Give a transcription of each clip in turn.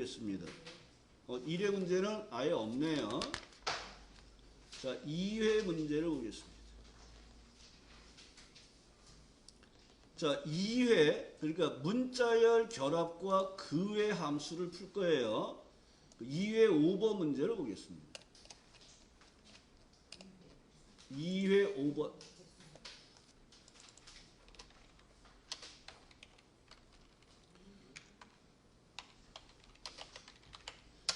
보겠습니다. 1회 문제는 아예 없네요. 자, 2회 문제를 보겠습니다. 자, 2회, 그러니까 문자열 결합과 그 외 함수를 풀 거예요. 2회 5번 문제를 보겠습니다. 2회 5번.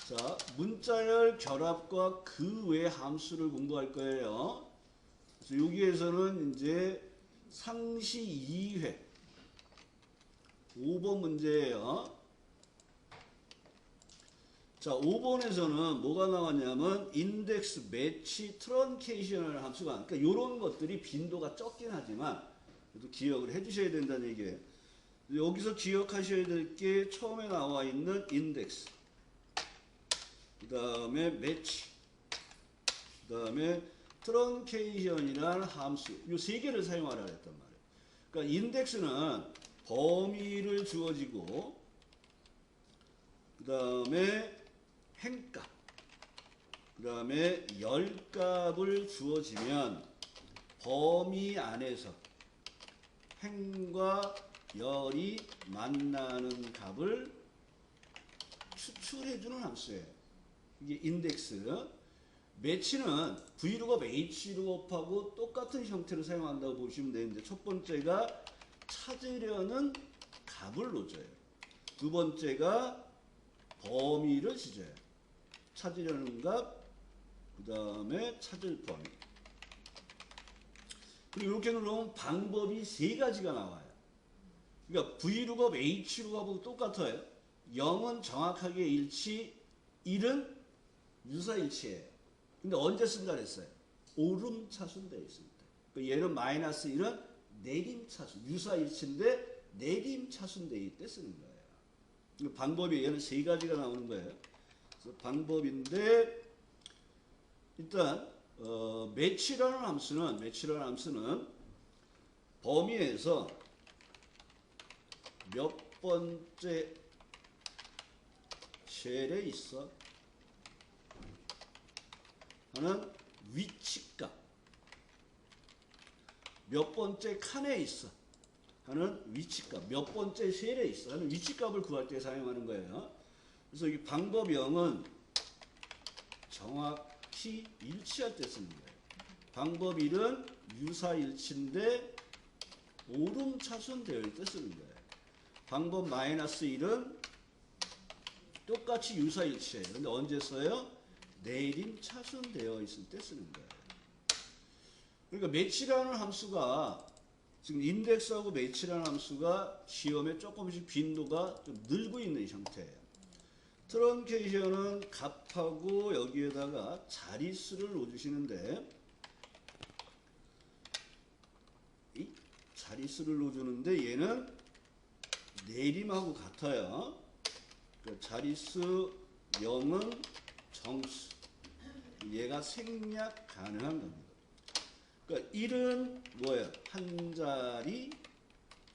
자, 문자열 결합과 그 외 함수를 공부할 거예요. 그래서 여기에서는 이제 상시 2회 5번 문제예요. 자, 5번에서는 뭐가 나왔냐면 인덱스, 매치, 트런케이션을 함수가, 그러니까 이런 것들이 빈도가 적긴 하지만 그래도 기억을 해주셔야 된다는 얘기예요. 여기서 기억하셔야 될 게 처음에 나와 있는 인덱스, 그 다음에 매치, 그 다음에 트런케이션이라는 함수, 이 세 개를 사용하라 했단 말이에요. 그러니까 인덱스는 범위를 주어지고, 그 다음에 행값, 그 다음에 열값을 주어지면 범위 안에서 행과 열이 만나는 값을 추출해주는 함수예요. 이게 인덱스. 매치는 V룩업, H룩업하고 똑같은 형태를 사용한다고 보시면 되는데, 첫 번째가 찾으려는 값을 넣어줘요. 두 번째가 범위를 지져요. 찾으려는 값, 그 다음에 찾을 범위. 그리고 이렇게 누르면 방법이 세 가지가 나와요. 그러니까 V룩업, H룩업하고 똑같아요. 0은 정확하게 일치, 1은 유사일치예요. 근데 언제 쓴다 그랬어요? 오름차순 되어 있습니다. 얘는 마이너스 1은 내림차순, 유사일치인데 내림차순 되어 있을 때 쓰는 거예요. 방법이 얘는 세 가지가 나오는 거예요. 그래서 방법인데, 일단 매치라는 함수는 범위에서 몇 번째 셀에 있어 하는 위치값, 몇 번째 칸에 있어 하는 위치값, 몇 번째 셀에 있어 하는 위치값을 구할 때 사용하는 거예요. 그래서 이 방법 0은 정확히 일치할 때 쓰는 거예요. 방법 1은 유사일치인데 오름차순 되어 있을 때 쓰는 거예요. 방법 마이너스 1은 똑같이 유사일치예요. 근데 언제 써요? 내림차순 되어 있을 때 쓰는 거예요. 그러니까 매치라는 함수가, 지금 인덱스하고 매치라는 함수가 시험에 조금씩 빈도가 좀 늘고 있는 형태예요. 트런케이션은 값하고 여기에다가 자릿수를 넣어주시는데, 이 자릿수를 넣어주는데 얘는 내림하고 같아요. 그러니까 자릿수 0은 정수, 얘가 생략 가능한 겁니다. 그러니까 1은 뭐예요? 한 자리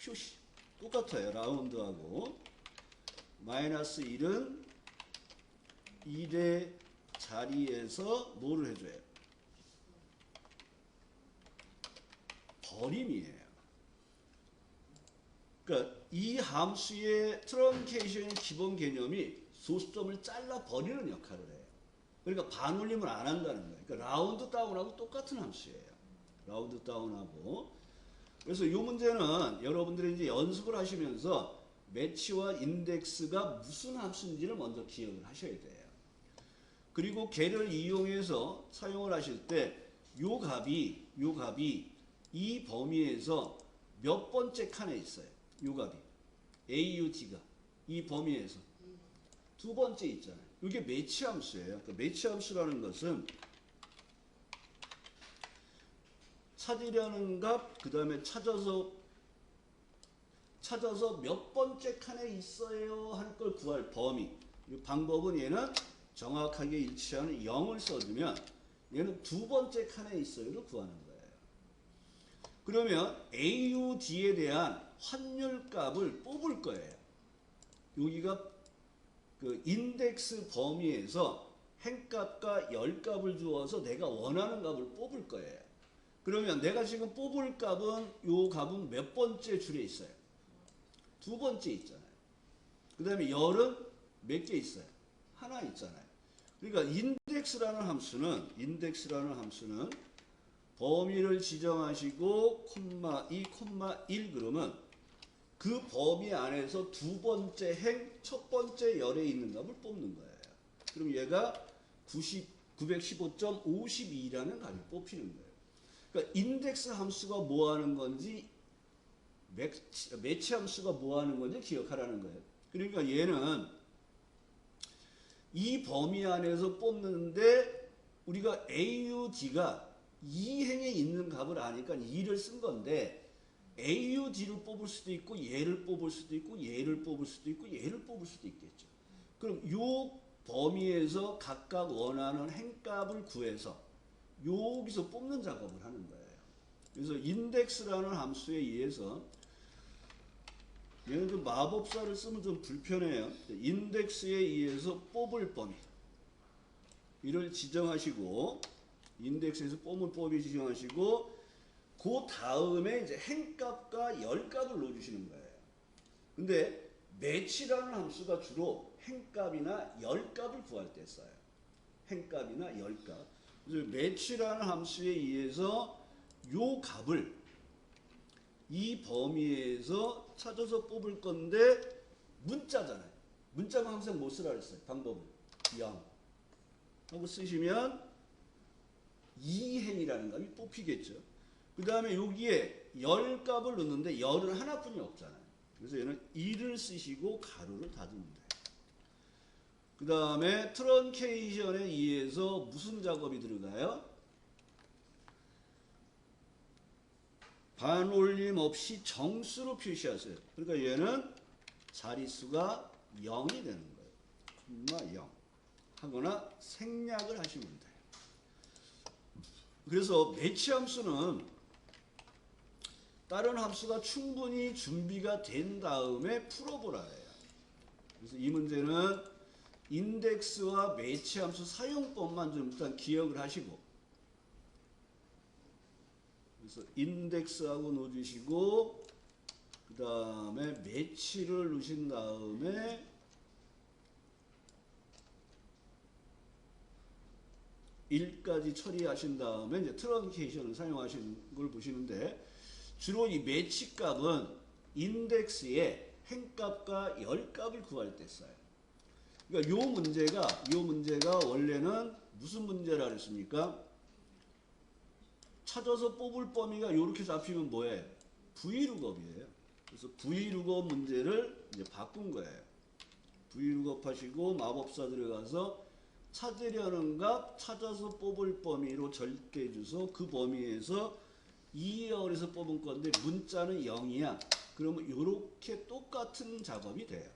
표시, 똑같아요. 라운드하고. 마이너스 1은 1의 자리에서 뭐를 해줘요? 버림이에요. 그러니까 이 함수의 트런케이션의 기본 개념이 소수점을 잘라 버리는 역할을 해요. 그러니까 반올림을 안 한다는 거예요. 그러니까 라운드 다운하고 똑같은 함수예요. 라운드 다운하고. 그래서 이 문제는 여러분들이 이제 연습을 하시면서 매치와 인덱스가 무슨 함수인지를 먼저 기억을 하셔야 돼요. 그리고 걔를 이용해서 사용을 하실 때 요 값이 이 범위에서 몇 번째 칸에 있어요. 요 값이 AUT가 이 범위에서 두 번째 있잖아요. 이게 매치 함수예요. 그러니까 매치 함수라는 것은 찾으려는 값, 그 다음에 찾아서 몇 번째 칸에 있어요 할 걸 구할 범위. 이 방법은 얘는 정확하게 일치하는 0을 써주면 얘는 두 번째 칸에 있어요를 구하는 거예요. 그러면 AUD에 대한 환율 값을 뽑을 거예요. 여기가 그 인덱스 범위에서 행값과 열값을 주어서 내가 원하는 값을 뽑을 거예요. 그러면 내가 지금 뽑을 값은 요 값은 몇 번째 줄에 있어요? 두 번째 있잖아요. 그 다음에 열은 몇 개 있어요? 하나 있잖아요. 그러니까 인덱스라는 함수는 범위를 지정하시고 콤마 2, 콤마 1 그러면 그 범위 안에서 두 번째 행, 첫 번째 열에 있는 값을 뽑는 거예요. 그럼 얘가 915.52라는 값이 뽑히는 거예요. 그러니까 인덱스 함수가 뭐 하는 건지 매치 함수가 뭐 하는 건지 기억하라는 거예요. 그러니까 얘는 이 범위 안에서 뽑는데 우리가 AUD가 이 행에 있는 값을 아니까 2를 쓴 건데 AUD를 뽑을 수도 있고 얘를 뽑을 수도 있고 얘를 뽑을 수도 있고 얘를 뽑을 수도 있겠죠. 그럼 요 범위에서 각각 원하는 행값을 구해서 여기서 뽑는 작업을 하는 거예요. 그래서 인덱스라는 함수에 의해서 얘는 좀 마법사를 쓰면 좀 불편해요. 인덱스에 의해서 뽑을 범위 이를 지정하시고 인덱스에서 뽑을 범위 지정하시고 그 다음에 이제 행값과 열값을 넣어주시는 거예요. 근데 매치라는 함수가 주로 행값이나 열값을 구할 때 써요. 행값이나 열값. 그래서 매치라는 함수에 의해서 요 값을 이 범위에서 찾아서 뽑을 건데 문자잖아요. 문자가 항상 뭐 쓰라 그랬어요? 방법은 0 하고 쓰시면 이행이라는 값이 뽑히겠죠. 그 다음에 여기에 열 값을 넣는데 열은 하나뿐이 없잖아요. 그래서 얘는 2를 쓰시고 가로를 닫으면 돼요. 그 다음에 트런케이션에 의해서 무슨 작업이 들어가요? 반올림 없이 정수로 표시하세요. 그러니까 얘는 자릿수가 0이 되는 거예요. 콤마 0 하거나 생략을 하시면 돼요. 그래서 매치 함수는 다른 함수가 충분히 준비가 된 다음에 풀어보라 해요. 그래서 이 문제는 인덱스와 매치 함수 사용법만 좀 일단 기억을 하시고, 그래서 인덱스하고 넣어주시고 그 다음에 매치를 넣으신 다음에 일까지 처리하신 다음에 이제 트런케이션을 사용하시는 걸 보시는데, 주로 이 매치 값은 인덱스의 행값과 열값을 구할 때 써요. 그러니까 요 문제가 원래는 무슨 문제라 그랬습니까? 찾아서 뽑을 범위가 이렇게 잡히면 뭐예요? V룩업이에요. 그래서 V룩업 문제를 이제 바꾼 거예요. V룩업 하시고 마법사 들어가서 찾으려는 값 찾아서 뽑을 범위로 절대 주소 그 범위에서 2열에서 뽑은 건데 문자는 0이야. 그러면 이렇게 똑같은 작업이 돼요.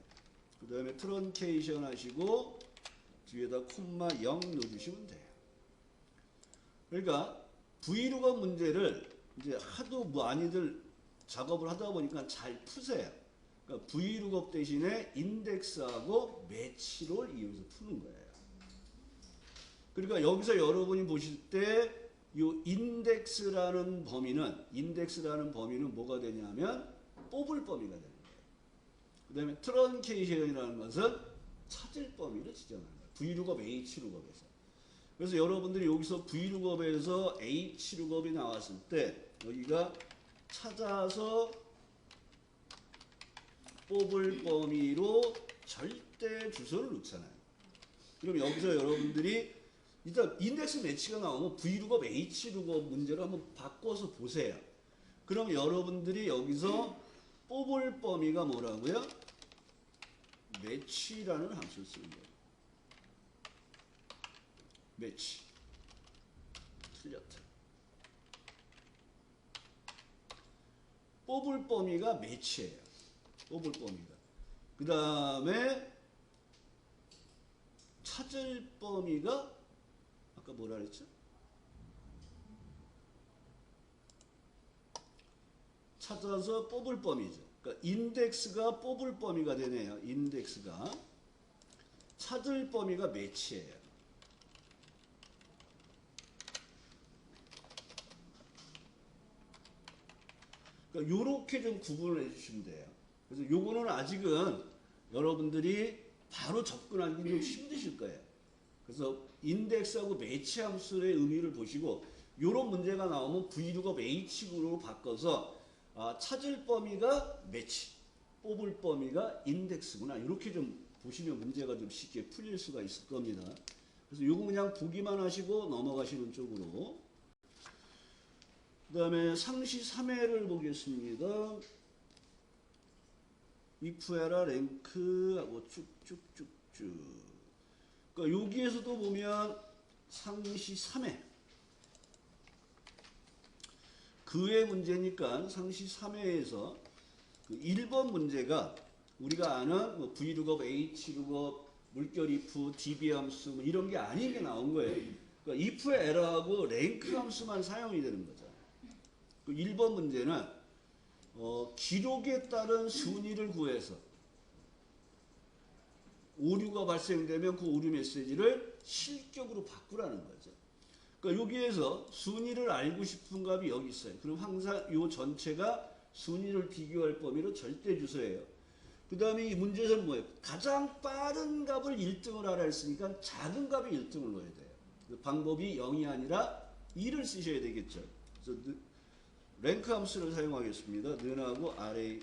그 다음에 트런케이션 하시고 뒤에다 콤마 0 넣어주시면 돼요. 그러니까 V룩업 문제를 이제 하도 많이들 작업을 하다 보니까 잘 푸세요. 그러니까 V룩업 대신에 인덱스하고 매치를 이용해서 푸는 거예요. 그러니까 여기서 여러분이 보실 때 이 인덱스라는 범위는 뭐가 되냐면 뽑을 범위가 되는 거예요. 그 다음에 트런케이션이라는 것은 찾을 범위를 지정하는 거예요. V룩업, H룩업에서. 그래서 여러분들이 여기서 V룩업에서 H룩업이 나왔을 때 여기가 찾아서 뽑을 범위로 절대 주소를 넣잖아요. 그럼 여기서 여러분들이 일단 인덱스 매치가 나오면 V룩업, H룩업 문제로 한번 바꿔서 보세요. 그럼 여러분들이 여기서 뽑을 범위가 뭐라고요? 매치라는 함수를 쓰는 거예요. 매치. 틀렸다. 뽑을 범위가 매치예요. 뽑을 범위가. 그 다음에 찾을 범위가 아까 뭐라 그랬죠? 찾아서 뽑을 범위죠. 그러니까 인덱스가 뽑을 범위가 되네요. 인덱스가. 찾을 범위가 매치예요. 그러니까 요렇게 좀 구분을 해주시면 돼요. 그래서 요거는 아직은 여러분들이 바로 접근하기 좀 힘드실 거예요. 그래서 인덱스하고 매치 함수의 의미를 보시고 요런 문제가 나오면 Vlookup H로 바꿔서 찾을 범위가 매치, 뽑을 범위가 인덱스구나. 이렇게 좀 보시면 문제가 좀 쉽게 풀릴 수가 있을 겁니다. 그래서 요거 그냥 보기만 하시고 넘어가시는 쪽으로. 그 다음에 상시 3회를 보겠습니다. if에라 랭크하고 쭉쭉쭉쭉. 그러니까 여기에서도 보면 상시 3회. 그의 문제니까 상시 3회에서 그 1번 문제가 우리가 아는 뭐 Vlookup, Hlookup, 물결 if, db 함수 뭐 이런 게 아니게 나온 거예요. 그러니까 if의 에러하고 랭크 함수만 사용이 되는 거죠. 그 1번 문제는 기록에 따른 순위를 구해서 오류가 발생되면 그 오류 메시지를 실격으로 바꾸라는 거죠. 그러니까 여기에서 순위를 알고 싶은 값이 여기 있어요. 그럼 항상 이 전체가 순위를 비교할 범위로 절대 주소예요. 그 다음에 이 문제에서는 뭐예요? 가장 빠른 값을 1등을 하라 했으니까 작은 값이 1등을 넣어야 돼요. 그 방법이 0이 아니라 2를 쓰셔야 되겠죠. 그래서 랭크 함수를 사용하겠습니다. 는하고 array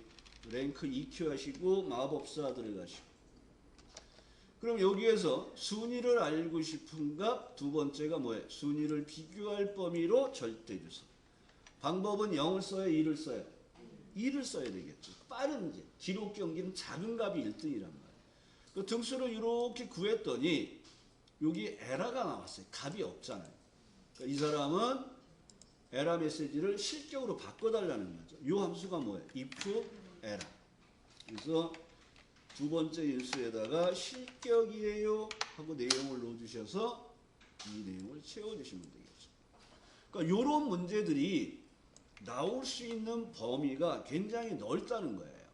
랭크 EQ 하시고 마법사 들어가시고. 그럼 여기에서 순위를 알고 싶은 값 두 번째가 뭐예요? 순위를 비교할 범위로 절대주소. 방법은 0을 써요? 2를 써요? 2를 써야 되겠죠. 빠른 게 기록 경기는 작은 값이 1등이란 말이에요. 그 등수를 이렇게 구했더니 여기 에러가 나왔어요. 값이 없잖아요. 그러니까 이 사람은 에러 메시지를 실격으로 바꿔달라는 거죠. 이 함수가 뭐예요? if 에러. 그래서 두 번째 인수에다가 실격이에요 하고 내용을 넣어주셔서 이 내용을 채워주시면 되겠죠. 그러니까 이런 문제들이 나올 수 있는 범위가 굉장히 넓다는 거예요.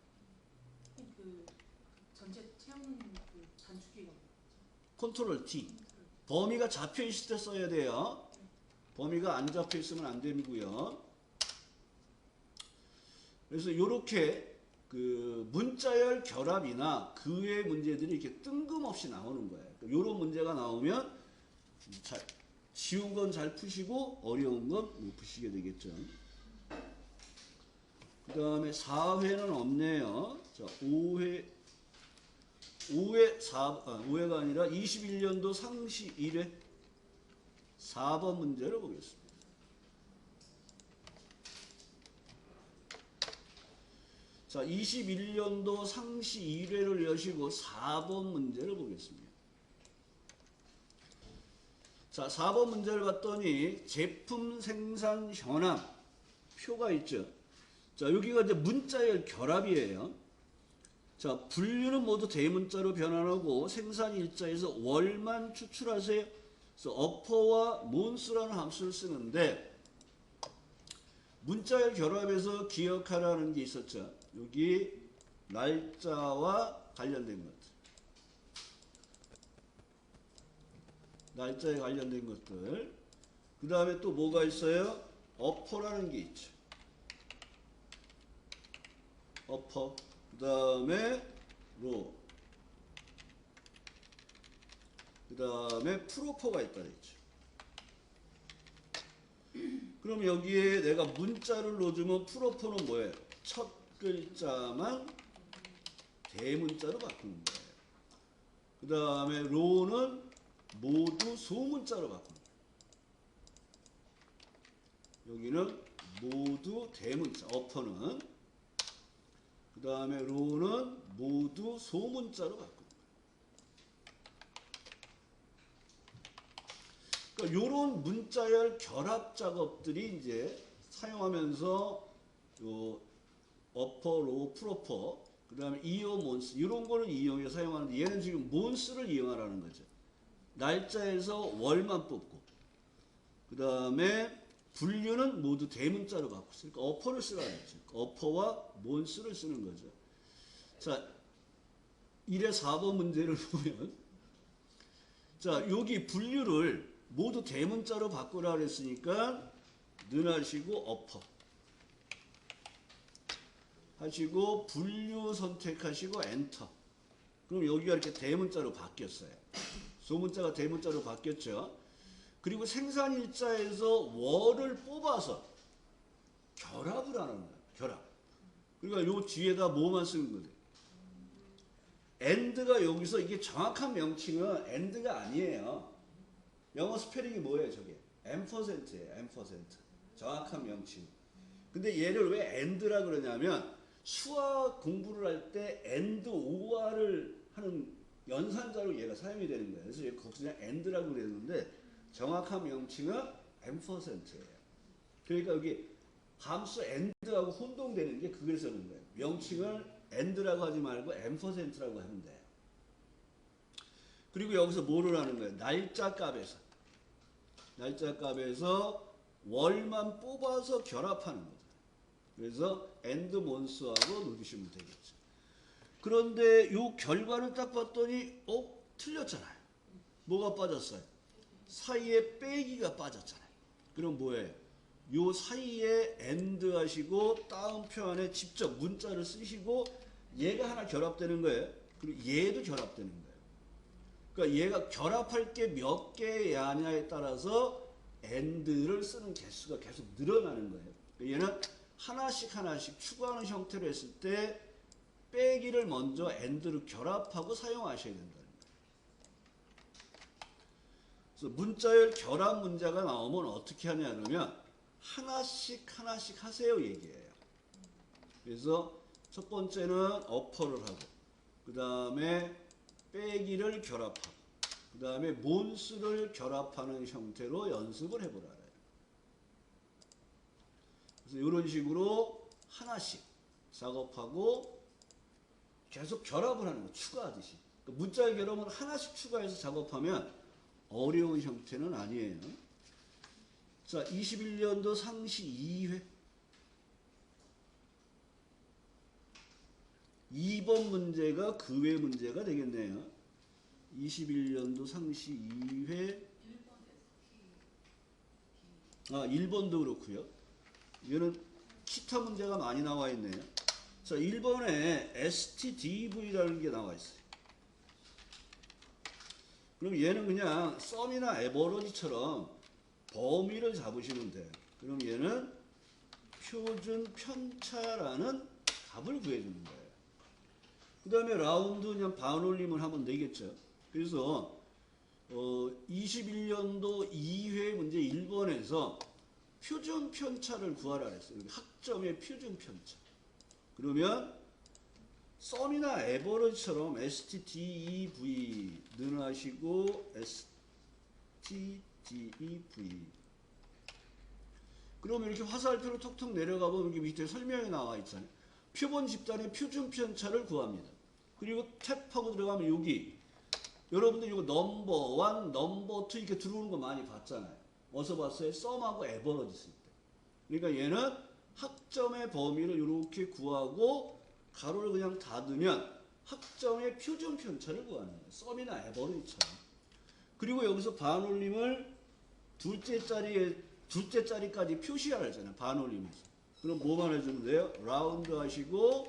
그 전체 채우는 그 단축키가 컨트롤 T. 범위가 잡혀 있을 때 써야 돼요. 범위가 안 잡혀 있으면 안 되고요. 그래서 이렇게 그 문자열 결합이나 그 외의 문제들이 이렇게 뜬금없이 나오는 거예요. 이런 문제가 나오면 쉬운 건 잘 푸시고 어려운 건 못 푸시게 되겠죠. 그 다음에 4회는 없네요. 자, 5회가 아니라 21년도 상시 1회 4번 문제를 보겠습니다. 자, 21년도 상시 1회를 여시고 4번 문제를 보겠습니다. 자, 4번 문제를 봤더니 제품 생산 현황 표가 있죠. 자, 여기가 이제 문자열 결합이에요. 자, 분류는 모두 대문자로 변환하고 생산 일자에서 월만 추출하세요. 그래서 어퍼와 몬스라는 함수를 쓰는데 문자열 결합에서 기억하라는 게 있었죠. 여기 날짜와 관련된 것들. 날짜에 관련된 것들. 그 다음에 또 뭐가 있어요? 어퍼라는 게 있죠. 어퍼. 그 다음에 로. 그 다음에 프로퍼가 있다 그랬죠. 그럼 여기에 내가 문자를 넣어주면 프로퍼는 뭐예요? 첫 글자만 대문자로 바꾸는 거예요. 그 다음에 로는 모두 소문자로 바꾸는 거예요. 여기는 모두 대문자, 어퍼는. 그 다음에 로는 모두 소문자로 바꾸는 거예요. 그러니까 요런 문자열 결합 작업들이 이제 사용하면서 요 어퍼, 로, 프로퍼, 그 다음에 이어, 몬스 이런 거를 이용해 사용하는데 얘는 지금 몬스를 이용하라는 거죠. 날짜에서 월만 뽑고 그 다음에 분류는 모두 대문자로 바꿨으니까 어퍼를 쓰라고 했죠. 어퍼와 몬스를 쓰는 거죠. 자, 1의 4번 문제를 보면 자, 여기 분류를 모두 대문자로 바꾸라 그랬으니까 는 하시고 어퍼 하시고 분류 선택하시고 엔터. 그럼 여기가 이렇게 대문자로 바뀌었어요. 소문자가 대문자로 바뀌었죠. 그리고 생산일자에서 월을 뽑아서 결합을 하는 거예요. 결합. 그러니까 요 뒤에다 뭐만 쓰는 거예요. and가 여기서 이게 정확한 명칭은 and가 아니에요. 영어 스페링이 뭐예요, 저게? %예요, %. 정확한 명칭. 근데 얘를 왜 and라 그러냐면 수학 공부를 할 때 and or를 하는 연산자로 얘가 사용이 되는 거예요. 그래서 얘 거기서 그냥 and라고 그랬는데 정확한 명칭은 %예요. 그러니까 여기 함수 and하고 혼동되는 게 그걸 쓰는 거예요. 명칭을 and라고 하지 말고 %라고 하면 돼요. 그리고 여기서 뭐를 하는 거예요? 날짜 값에서 월만 뽑아서 결합하는 거죠. 그래서 end months하고 넣으시면 되겠죠. 그런데 요 결과를 딱 봤더니 틀렸잖아요. 뭐가 빠졌어요? 사이에 빼기가 빠졌잖아요. 그럼 뭐예요? 요 사이에 and 하시고 따옴표 안에 직접 문자를 쓰시고 얘가 하나 결합되는 거예요. 그리고 얘도 결합되는 거예요. 그러니까 얘가 결합할 게 몇 개냐에 따라서 and를 쓰는 개수가 계속 늘어나는 거예요. 얘는 하나씩 추가하는 형태로 했을 때 빼기를 먼저 and를 결합하고 사용하셔야 된다는 거예요. 그래서 문자열 결합 문제가 나오면 어떻게 하냐 그러면 하나씩 하세요 얘기예요. 그래서 첫 번째는 어퍼를 하고 그 다음에 빼기를 결합하고 그 다음에 몬스를 결합하는 형태로 연습을 해보라 그래요. 그래서 이런 식으로 하나씩 작업하고 계속 결합을 하는 거 추가하듯이. 그러니까 문자열 결합은 하나씩 추가해서 작업하면 어려운 형태는 아니에요. 자, 21년도 상시 2회 2번 문제가 그 외 문제가 되겠네요. 21년도 상시 2회 1번도 그렇고요. 얘는 기타 문제가 많이 나와 있네요. 자, 1번에 STDV라는 게 나와 있어요. 그럼 얘는 그냥 썸이나 에버러지처럼 범위를 잡으시면 돼요. 그럼 얘는 표준 편차라는 값을 구해주는 거예요. 그 다음에 라운드 그냥 반올림을 하면 되겠죠. 그래서 21년도 2회 문제 1번에서 표준 편차를 구하라 그랬어요. 학점의 표준 편차. 그러면 썸이나 에버러지처럼 STDEV는 하시고 STDEV. 그러면 이렇게 화살표로 톡톡 내려가 보면 이렇게 밑에 설명이 나와 있잖아요. 표본 집단의 표준 편차를 구합니다. 그리고 탭하고 들어가면 여기 여러분들 이거 넘버 1, 넘버 2 이렇게 들어오는 거 많이 봤잖아요. 어디서 봤어요? 썸하고 에버러지 쓸 때. 그러니까 얘는 학점의 범위를 이렇게 구하고 가로를 그냥 닫으면 학점의 표준 편차를 구하는 거예요. 썸이나 에버리지처럼. 그리고 여기서 반올림을 둘째 자리까지 표시하라잖아요. 반올림에서. 그럼 뭐만 해주면 돼요? 라운드 하시고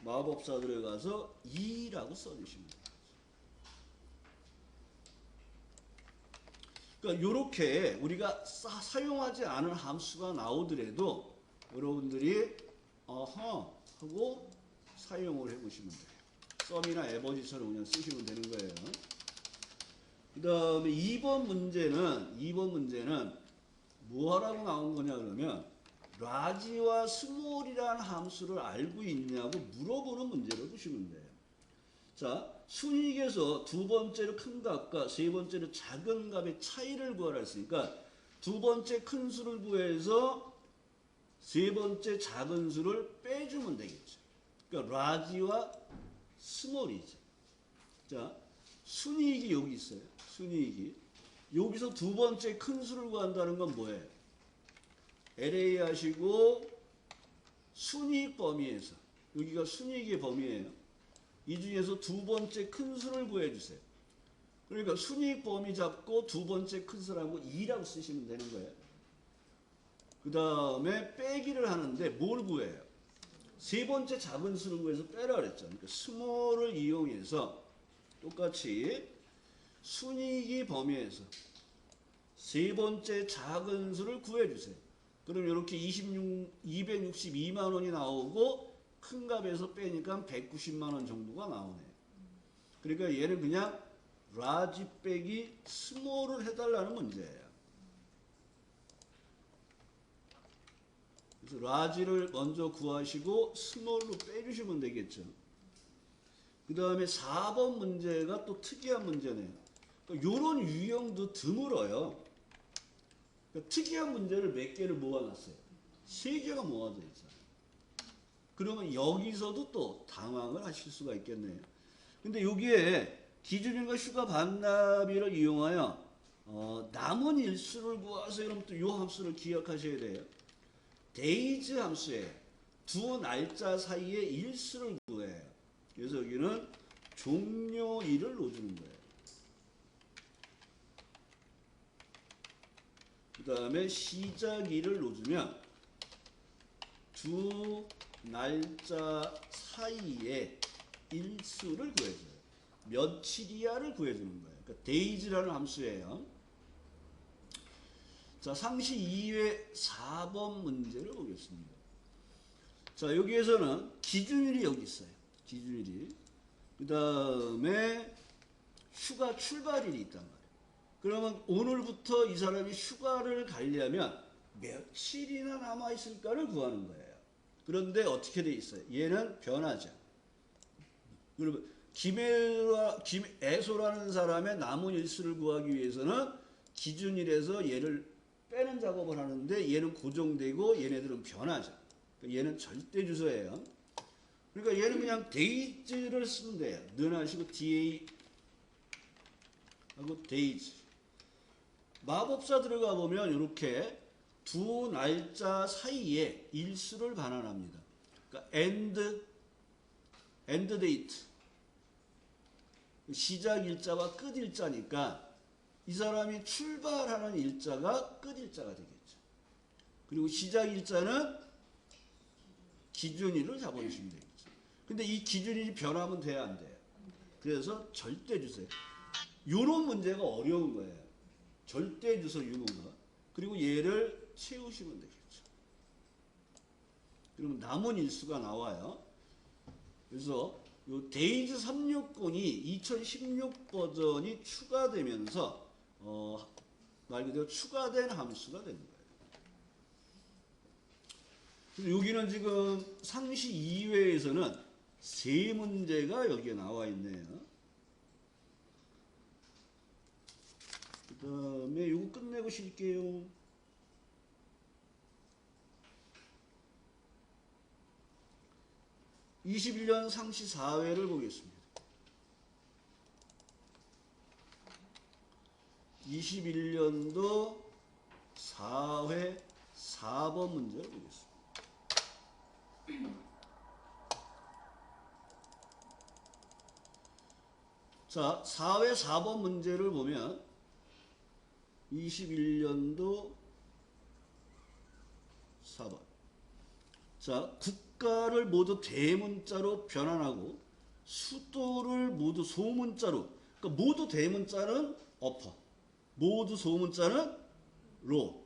마법사 들어가서 2라고 써주시면 돼요. 그러니까 이렇게 우리가 사용하지 않은 함수가 나오더라도 여러분들이 하고 사용을 해보시면 돼요. 썸이나 에버지처럼 그냥 쓰시면 되는 거예요. 그 다음에 2번 문제는 뭐하라고 나온 거냐 그러면 라지와 스몰이라는 함수를 알고 있냐고 물어보는 문제로 보시면 돼요. 자, 순이익에서 두 번째로 큰 값과 세 번째로 작은 값의 차이를 구하라 했으니까 두 번째 큰 수를 구해서 세 번째 작은 수를 빼주면 되겠죠. 그러니까 라지와 스몰이죠. 자, 순이익이 여기 있어요. 순이익이. 여기서 두 번째 큰 수를 구한다는 건 뭐예요? LA 하시고 순이익 범위에서 여기가 순이익의 범위예요. 이 중에서 두 번째 큰 수를 구해주세요. 그러니까 순이익 범위 잡고 두 번째 큰 수라고 2라고 쓰시면 되는 거예요. 그 다음에 빼기를 하는데 뭘 구해요? 세 번째 작은 수를 구해서 빼라 그랬죠. 그러니까 스몰을 이용해서 똑같이 순이익이 범위에서 세 번째 작은 수를 구해주세요. 그럼 이렇게 262만 원이 나오고 큰 값에서 빼니까 190만 원 정도가 나오네요. 그러니까 얘는 그냥 라지 빼기 스몰을 해달라는 문제예요. 그래서 라지를 먼저 구하시고 스몰로 빼주시면 되겠죠. 그 다음에 4번 문제가 또 특이한 문제네요. 이런 유형도 드물어요. 그러니까 특이한 문제를 몇 개를 모아놨어요. 3개가 모아져 있어요. 그러면 여기서도 또 당황을 하실 수가 있겠네요. 근데 여기에 기준일과 휴가 반납일을 이용하여 남은 일수를 구하서 여러분 또 이 함수를 기억하셔야 돼요. 데이즈 함수에 두 날짜 사이에 일수를 구해요. 그래서 여기는 종료일을 넣어주는 거예요. 그 다음에 시작일을 넣어주면 두 날짜 사이에 일수를 구해줘요. 며칠이야를 구해주는 거예요. 그러니까 데이즈라는 함수예요. 자, 상시 2회 4번 문제를 보겠습니다. 자, 여기에서는 기준일이 여기 있어요. 기준일이. 그 다음에 휴가 출발일이 있단 말이에요. 그러면 오늘부터 이 사람이 휴가를 가려면 며칠이나 남아있을까를 구하는 거예요. 그런데 어떻게 돼 있어요? 얘는 변하죠. 그러면 김애소라는 사람의 남은 일수를 구하기 위해서는 기준일에서 얘를 빼는 작업을 하는데 얘는 고정되고 얘네들은 변하죠. 그러니까 얘는 절대 주소예요. 그러니까 얘는 그냥 데이즈를 쓰면 돼요. 넣어하시고 DA 하고 데이즈. 마법사 들어가 보면 이렇게 두 날짜 사이에 일수를 반환합니다. 그러니까 end date. 시작 일자와 끝 일자니까 이 사람이 출발하는 일자가 끝 일자가 되겠죠. 그리고 시작 일자는 기준일을 잡아주시면 되겠죠. 근데 이 기준일이 변하면 돼야 안 돼요. 그래서 절대 주세요. 요런 문제가 어려운 거예요. 절대 주소 유무가. 그리고 얘를 채우시면 되겠죠. 그러면 남은 일수가 나와요. 그래서 요 데이즈 369이 2016 버전이 추가되면서 말 그대로 추가된 함수가 되는 거예요. 그래서 여기는 지금 상시 2회에서는 세 문제가 여기에 나와 있네요. 그 다음에 요거 끝내고 쉴게요. 21년 상시 4회를 보겠습니다. 21년도 4회 4번 문제를 보겠습니다. 자, 4회 4번 문제를 보면 21년도 4번. 자, 국가를 모두 대문자로 변환하고 수도를 모두 소문자로. 그러니까 모두 대문자는 upper, 모두 소문자는 low.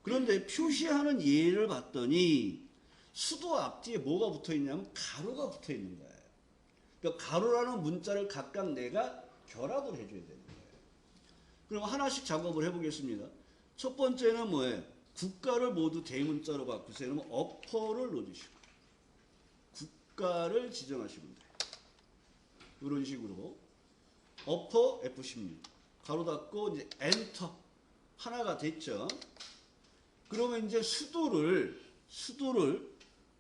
그런데 표시하는 예를 봤더니 수도 앞뒤에 뭐가 붙어 있냐면 가로가 붙어 있는 거예요. 그러니까 가로라는 문자를 각각 내가 결합을 해줘야 되는 거예요. 그럼 하나씩 작업을 해보겠습니다. 첫 번째는 뭐예요? 국가를 모두 대문자로 바꾸세요. 그러면 upper를 넣어주시고 국가를 지정하시면 돼요. 이런 식으로 upper F16 가로 닫고 이제 엔터 하나가 됐죠. 그러면 이제 수도를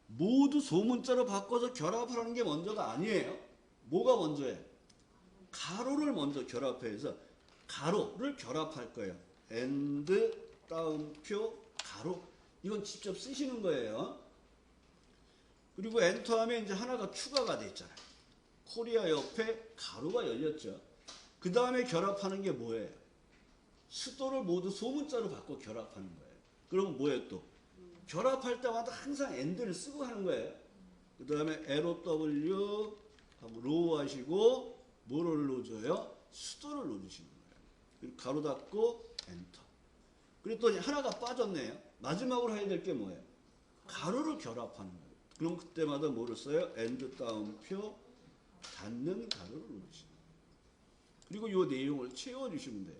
모두 소문자로 바꿔서 결합을 하는 게 먼저가 아니에요. 뭐가 먼저예요? 가로를 먼저 결합해서 가로를 결합할 거예요. and 따옴표 가로. 이건 직접 쓰시는 거예요. 그리고 엔터하면 이제 하나가 추가가 됐잖아요. 코리아 옆에 가로가 열렸죠. 그 다음에 결합하는 게 뭐예요? 수도를 모두 소문자로 바꿔 결합하는 거예요. 그러면 뭐예요 또? 결합할 때마다 항상 AND를 쓰고 하는 거예요. 그 다음에 LOW 하고 로우 하시고 뭐를 넣어줘요? 수도를 넣어주시는 거예요. 그리고 가로 닫고 엔터. 그랬더니 하나가 빠졌네요. 마지막으로 해야 될 게 뭐예요? 가로를 결합하는 거예요. 그럼 그때마다 뭐를 써요? AND 따옴표 닫는 가로를 넣어주시는 거예요. 그리고 이 내용을 채워주시면 돼요.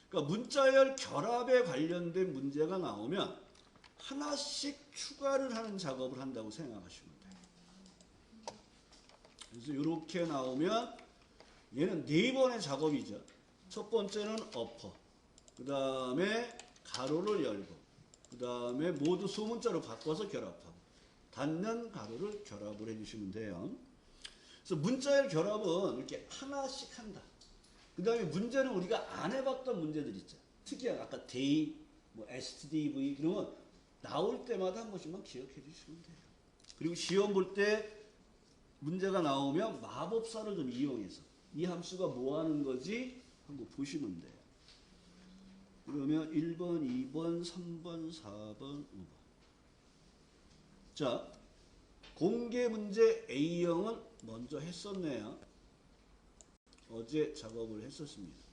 그러니까 문자열 결합에 관련된 문제가 나오면 하나씩 추가를 하는 작업을 한다고 생각하시면 돼요. 그래서 이렇게 나오면 얘는 4번의 작업이죠. 첫 번째는 어퍼, 그 다음에 가로를 열고, 그 다음에 모두 소문자로 바꿔서 결합하고, 닫는 가로를 결합을 해주시면 돼요. 그래서 문자열 결합은 이렇게 하나씩 한다. 그 다음에 문제는 우리가 안 해봤던 문제들 있죠. 특이한 아까 day, 뭐 stdv 이런 건 나올 때마다 한 번씩만 기억해 주시면 돼요. 그리고 시험 볼 때 문제가 나오면 마법사를 좀 이용해서 이 함수가 뭐 하는 거지 한번 보시면 돼요. 그러면 1번, 2번, 3번, 4번, 5번. 자, 공개 문제 A형은 먼저 했었네요. 어제 작업을 했었습니다.